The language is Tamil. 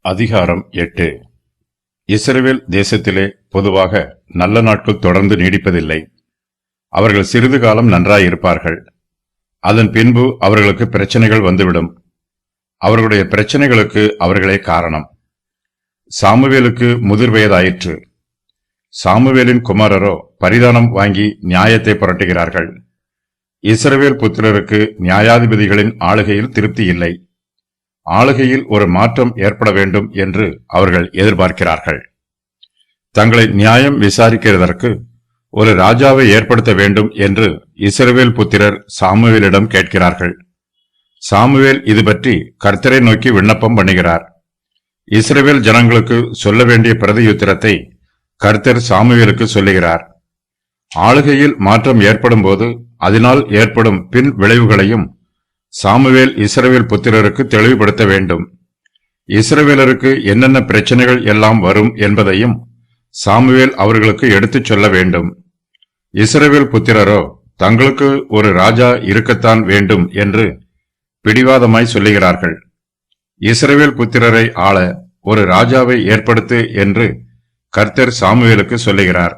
அதிகாரம் 8. இஸ்ரவேல் தேசத்திலே பொதுவாக நல்ல நாட்கள் தொடர்ந்து நீடிப்பதில்லை. அவர்கள் சிறிது காலம் நன்றாயிருப்பார்கள். அதன் பின்பு அவர்களுக்கு பிரச்சனைகள் வந்துவிடும். அவர்களுடைய பிரச்சனைகளுக்கு அவர்களே காரணம். சாமுவேலுக்கு முதிர் வயதாயிற்று. சாமுவேலின் குமாரரோ பரிதானம் வாங்கி நியாயத்தை புரட்டுகிறார்கள். இஸ்ரவேல் புத்திரருக்கு நியாயாதிபதிகளின் ஆளுகையில் திருப்தி இல்லை. ஆளுகையில் ஒரு மாற்றம் ஏற்பட வேண்டும் என்று அவர்கள் எதிர்பார்க்கிறார்கள். தங்களை நியாயம் விசாரிக்கிறதற்கு ஒரு ராஜாவை ஏற்படுத்த வேண்டும் என்று இஸ்ரவேல் புத்திரர் சாமுவேலிடம் கேட்கிறார்கள். சாமுவேல் இது பற்றி கர்த்தரை நோக்கி விண்ணப்பம் பண்ணுகிறார். இஸ்ரவேல் ஜனங்களுக்கு சொல்ல வேண்டிய பிரதியுத்தரத்தை கர்த்தர் சாமுவேலுக்கு சொல்லுகிறார். ஆளுகையில் மாற்றம் ஏற்படும் போது அதனால் ஏற்படும் பின் விளைவுகளையும் சாமுவேல் இஸ்ரவேல் புத்திரருக்கு தெளிவுபடுத்த வேண்டும். இஸ்ரவேலருக்கு என்னென்ன பிரச்சனைகள் எல்லாம் வரும் என்பதையும் சாமுவேல் அவர்களுக்கு எடுத்துச் சொல்ல வேண்டும். இஸ்ரவேல் புத்திரரோ தங்களுக்கு ஒரு ராஜா இருக்கத்தான் வேண்டும் என்று பிடிவாதமாய் சொல்லுகிறார்கள். இஸ்ரவேல் புத்திரரை ஆள ஒரு ராஜாவை ஏற்படுத்து என்று கர்த்தர் சாமுவேலுக்கு சொல்லுகிறார்.